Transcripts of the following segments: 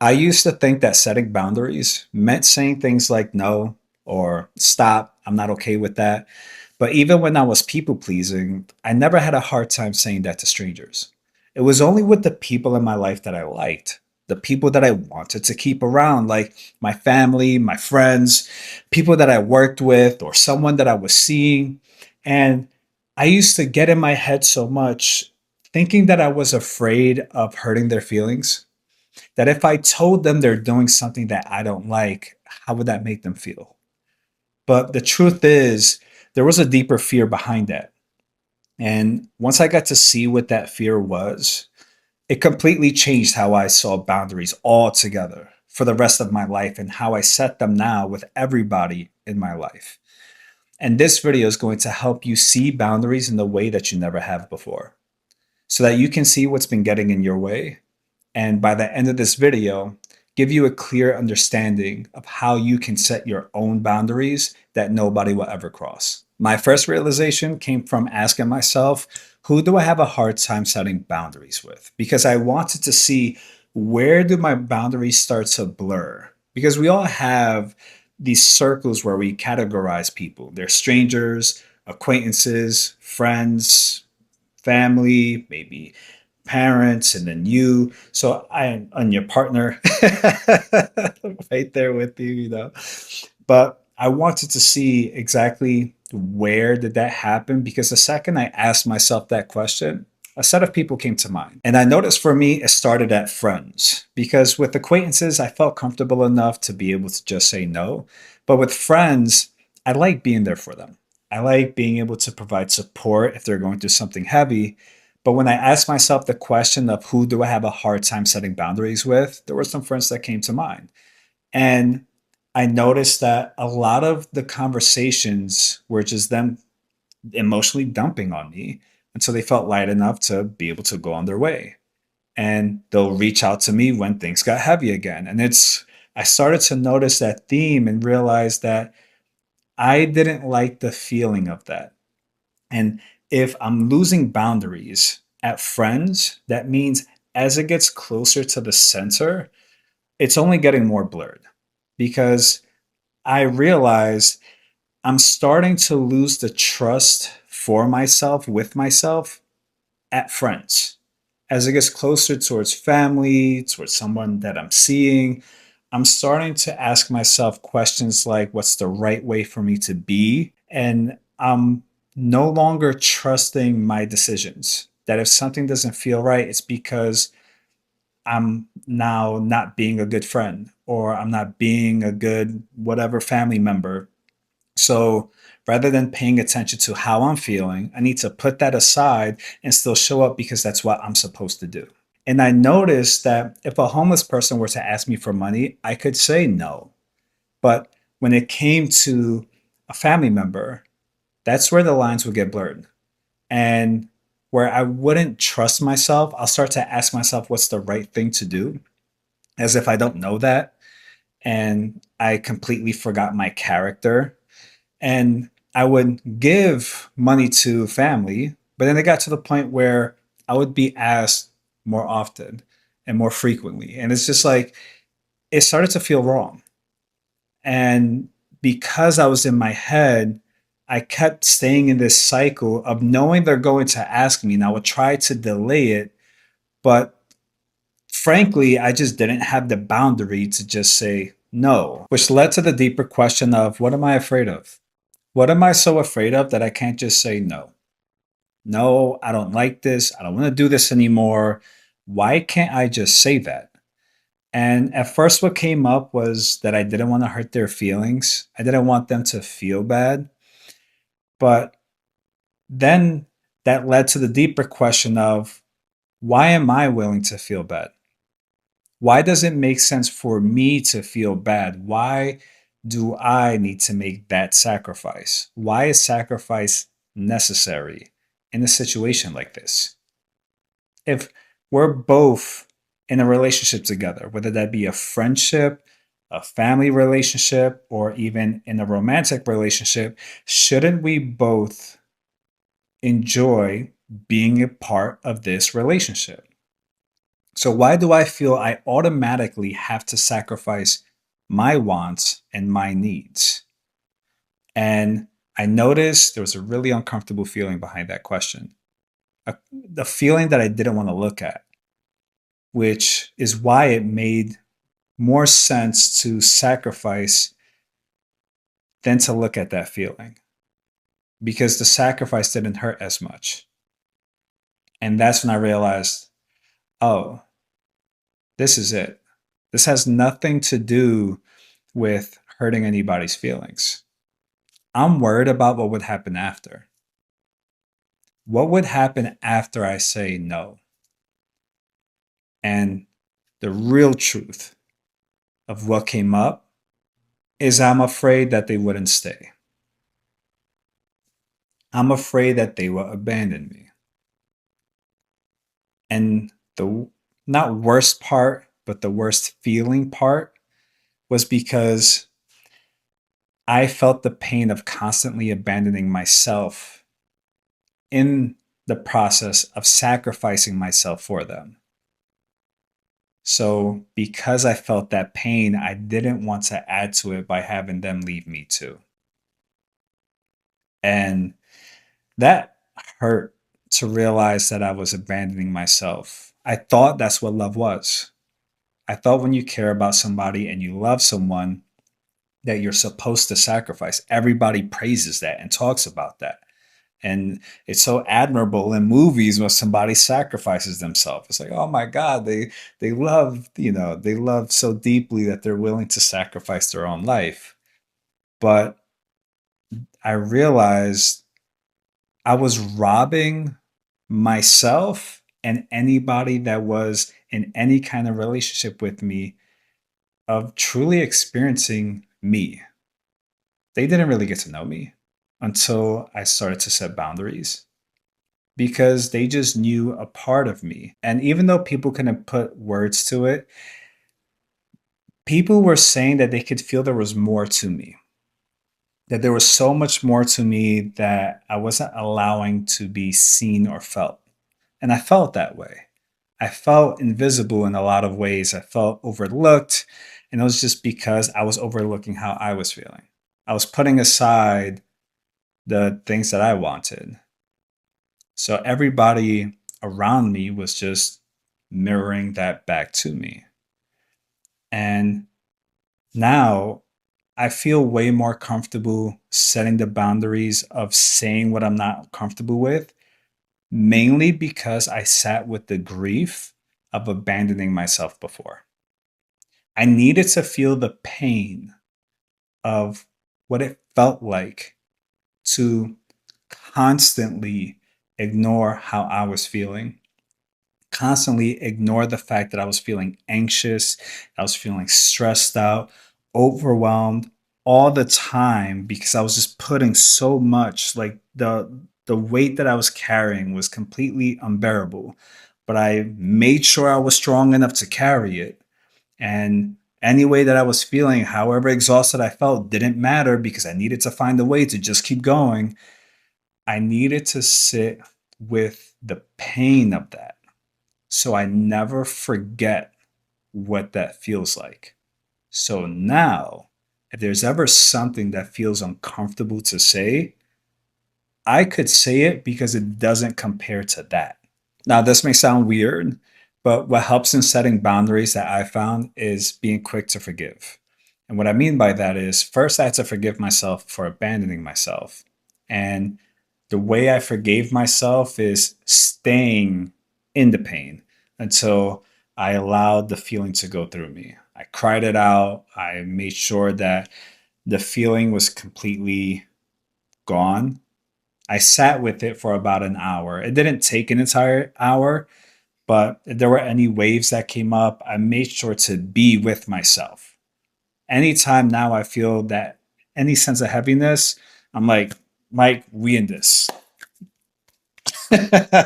I used to think that setting boundaries meant saying things like no or stop, I'm not okay with that. But even when I was people pleasing, I never had a hard time saying that to strangers. It was only with the people in my life that I liked, the people that I wanted to keep around, like my family, my friends, people that I worked with, or someone that I was seeing. And I used to get in my head so much thinking that I was afraid of hurting their feelings, that if I told them they're doing something that I don't like, how would that make them feel? But the truth is, there was a deeper fear behind that. And once I got to see what that fear was, it completely changed how I saw boundaries altogether for the rest of my life and how I set them now with everybody in my life. And this video is going to help you see boundaries in the way that you never have before so that you can see what's been getting in your way, and by the end of this video, give you a clear understanding of how you can set your own boundaries that nobody will ever cross. My first realization came from asking myself, who do I have a hard time setting boundaries with? Because I wanted to see, where do my boundaries start to blur? Because we all have these circles where we categorize people. They're strangers, acquaintances, friends, family, maybe parents, and then you. So I and your partner right there with you, you know. But I wanted to see exactly where did that happen, because the second I asked myself that question, a set of people came to mind. And I noticed for me, it started at friends, because with acquaintances, I felt comfortable enough to be able to just say no. But with friends, I like being there for them. I like being able to provide support if they're going through something heavy. But when I asked myself the question of who do I have a hard time setting boundaries with, there were some friends that came to mind. And I noticed that a lot of the conversations were just them emotionally dumping on me until they felt light enough to be able to go on their way. And they'll reach out to me when things got heavy again. And I started to notice that theme and realize that I didn't like the feeling of that. And if I'm losing boundaries at friends, that means as it gets closer to the center, it's only getting more blurred, because I realize I'm starting to lose the trust for myself with myself at friends. As it gets closer towards family, towards someone that I'm seeing, I'm starting to ask myself questions like, what's the right way for me to be? And I'm no longer trusting my decisions. That if something doesn't feel right, it's because I'm now not being a good friend, or I'm not being a good whatever family member. So rather than paying attention to how I'm feeling, I need to put that aside and still show up because that's what I'm supposed to do. And I noticed that if a homeless person were to ask me for money, I could say no. But when it came to a family member, that's where the lines would get blurred. And where I wouldn't trust myself, I'll start to ask myself what's the right thing to do, as if I don't know that. And I completely forgot my character. And I would give money to family, but then it got to the point where I would be asked more often and more frequently. And it's just like, it started to feel wrong. And because I was in my head, I kept staying in this cycle of knowing they're going to ask me, and I would try to delay it. But frankly, I just didn't have the boundary to just say no, which led to the deeper question of, what am I afraid of? What am I so afraid of that I can't just say no? No, I don't like this. I don't want to do this anymore. Why can't I just say that? And at first, what came up was that I didn't want to hurt their feelings. I didn't want them to feel bad. But then that led to the deeper question of, why am I willing to feel bad? Why does it make sense for me to feel bad? Why do I need to make that sacrifice? Why is sacrifice necessary in a situation like this? If we're both in a relationship together, whether that be a friendship, a family relationship, or even in a romantic relationship, shouldn't we both enjoy being a part of this relationship? So why do I feel I automatically have to sacrifice my wants and my needs? And I noticed there was a really uncomfortable feeling behind that question. The feeling that I didn't want to look at, which is why it made more sense to sacrifice than to look at that feeling, because the sacrifice didn't hurt as much. And that's when I realized, oh, this is it. This has nothing to do with hurting anybody's feelings. I'm worried about what would happen after. What would happen after I say no? And the real truth of what came up is I'm afraid that they wouldn't stay. I'm afraid that they will abandon me. And the not worst part, but the worst feeling part was because I felt the pain of constantly abandoning myself in the process of sacrificing myself for them. So, because I felt that pain, I didn't want to add to it by having them leave me too. And that hurt to realize that I was abandoning myself. I thought that's what love was. I thought when you care about somebody and you love someone, that you're supposed to sacrifice. Everybody praises that and talks about that. And it's so admirable in movies when somebody sacrifices themselves. It's like, oh my God, they love, they love so deeply that they're willing to sacrifice their own life. But I realized I was robbing myself and anybody that was in any kind of relationship with me of truly experiencing me. They didn't really get to know me until I started to set boundaries, because they just knew a part of me. And even though people couldn't put words to it, people were saying that they could feel there was more to me, that there was so much more to me that I wasn't allowing to be seen or felt. And I felt that way. I felt invisible in a lot of ways. I felt overlooked. And it was just because I was overlooking how I was feeling. I was putting aside the things that I wanted. So everybody around me was just mirroring that back to me. And now I feel way more comfortable setting the boundaries of saying what I'm not comfortable with, mainly because I sat with the grief of abandoning myself before. I needed to feel the pain of what it felt like to constantly ignore how I was feeling, constantly ignore the fact that I was feeling anxious, I was feeling stressed out, overwhelmed all the time, because I was just putting so much, like the weight that I was carrying was completely unbearable. But I made sure I was strong enough to carry it. And any way that I was feeling, however exhausted I felt, didn't matter, because I needed to find a way to just keep going. I needed to sit with the pain of that so I never forget what that feels like. So now, if there's ever something that feels uncomfortable to say, I could say it because it doesn't compare to that. Now, this may sound weird, but what helps in setting boundaries that I found is being quick to forgive. And what I mean by that is, first, I had to forgive myself for abandoning myself. And the way I forgave myself is staying in the pain until I allowed the feeling to go through me. I cried it out. I made sure that the feeling was completely gone. I sat with it for about an hour. It didn't take an entire hour, but if there were any waves that came up, I made sure to be with myself. Anytime now I feel that any sense of heaviness, I'm like, Mike, we in this.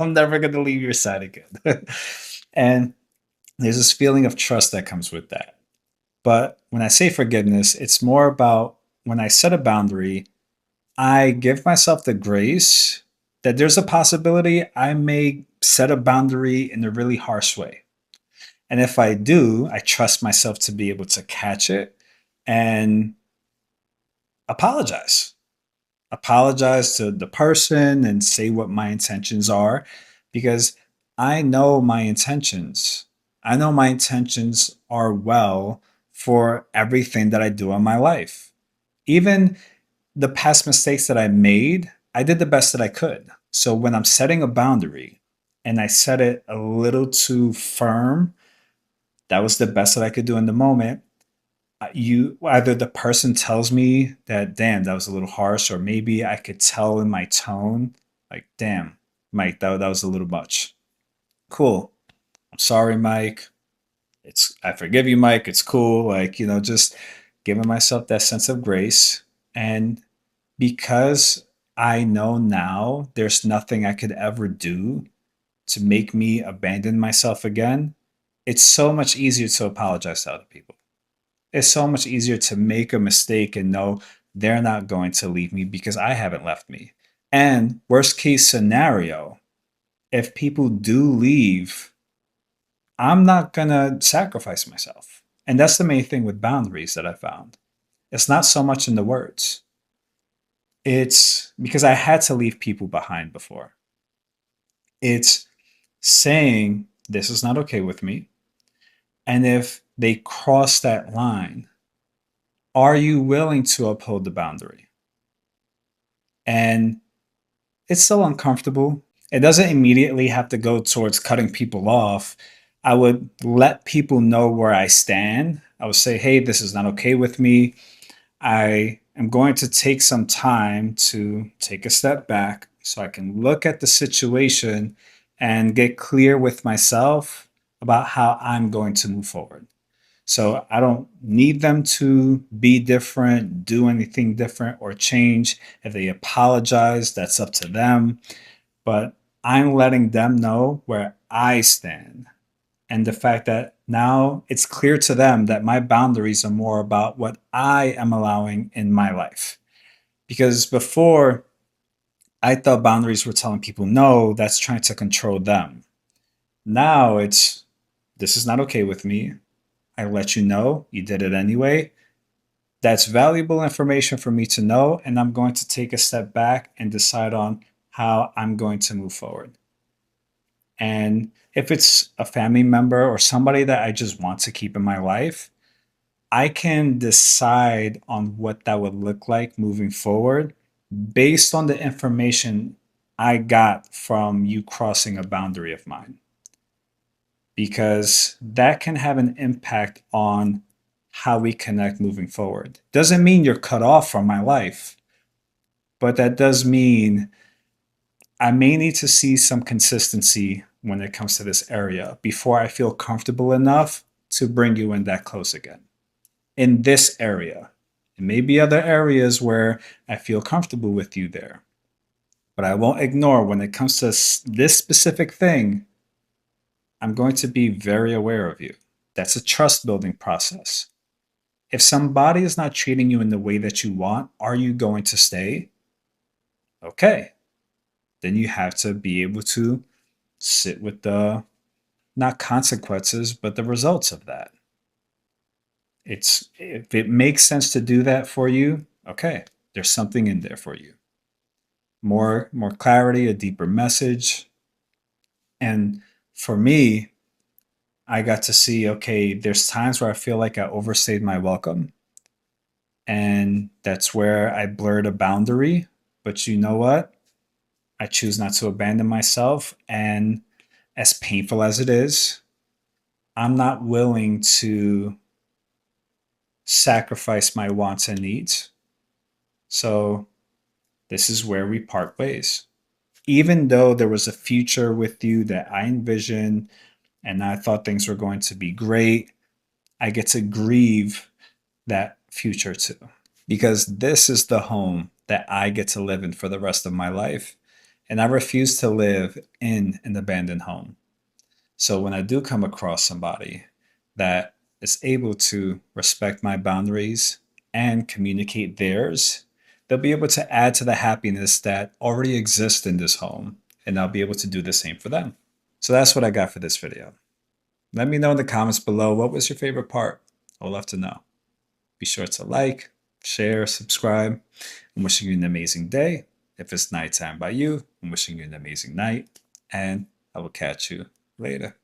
I'm never going to leave your side again. And there's this feeling of trust that comes with that. But when I say forgiveness, it's more about when I set a boundary, I give myself the grace that there's a possibility I may set a boundary in a really harsh way. And if I do, I trust myself to be able to catch it and apologize. Apologize to the person and say what my intentions are, because I know my intentions. I know my intentions are well for everything that I do in my life. Even the past mistakes that I made, I did the best that I could. So when I'm setting a boundary and I set it a little too firm, that was the best that I could do in the moment. You either the person tells me that, damn, that was a little harsh, or maybe I could tell in my tone, like, damn, Mike, that was a little much. Cool. I'm sorry, Mike. I forgive you, Mike. It's cool. Like, just giving myself that sense of grace. And because I know now there's nothing I could ever do to make me abandon myself again, it's so much easier to apologize to other people. It's so much easier to make a mistake and know they're not going to leave me because I haven't left me. And worst case scenario, if people do leave, I'm not going to sacrifice myself. And that's the main thing with boundaries that I found. It's not so much in the words. It's because I had to leave people behind before. It's saying, this is not okay with me. And if they cross that line, are you willing to uphold the boundary? And it's so uncomfortable. It doesn't immediately have to go towards cutting people off. I would let people know where I stand. I would say, hey, this is not okay with me. I am going to take some time to take a step back so I can look at the situation and get clear with myself about how I'm going to move forward. So I don't need them to be different, do anything different, or change. If they apologize, that's up to them. But I'm letting them know where I stand. And the fact that now it's clear to them that my boundaries are more about what I am allowing in my life. Because before, I thought boundaries were telling people no, that's trying to control them. Now it's, this is not okay with me. I let you know, you did it anyway. That's valuable information for me to know, and I'm going to take a step back and decide on how I'm going to move forward. And if it's a family member or somebody that I just want to keep in my life, I can decide on what that would look like moving forward based on the information I got from you crossing a boundary of mine. Because that can have an impact on how we connect moving forward. Doesn't mean you're cut off from my life, but that does mean I may need to see some consistency when it comes to this area before I feel comfortable enough to bring you in that close again. In this area, it may be other areas where I feel comfortable with you there, but I won't ignore when it comes to this specific thing. I'm going to be very aware of you. That's a trust building process. If somebody is not treating you in the way that you want, are you going to stay? Okay. Then you have to be able to sit with the, not consequences, but the results of that. If it makes sense to do that for you, okay, there's something in there for you. More clarity, a deeper message. And for me, I got to see, okay, there's times where I feel like I overstayed my welcome. And that's where I blurred a boundary. But you know what? I choose not to abandon myself. And as painful as it is, I'm not willing to sacrifice my wants and needs. So this is where we part ways. Even though there was a future with you that I envisioned and I thought things were going to be great, I get to grieve that future too. Because this is the home that I get to live in for the rest of my life. And I refuse to live in an abandoned home. So when I do come across somebody that is able to respect my boundaries and communicate theirs, they'll be able to add to the happiness that already exists in this home. And I'll be able to do the same for them. So that's what I got for this video. Let me know in the comments below, what was your favorite part? I would love to know. Be sure to like, share, subscribe. I'm wishing you an amazing day. If it's nighttime by you, I'm wishing you an amazing night. And I will catch you later.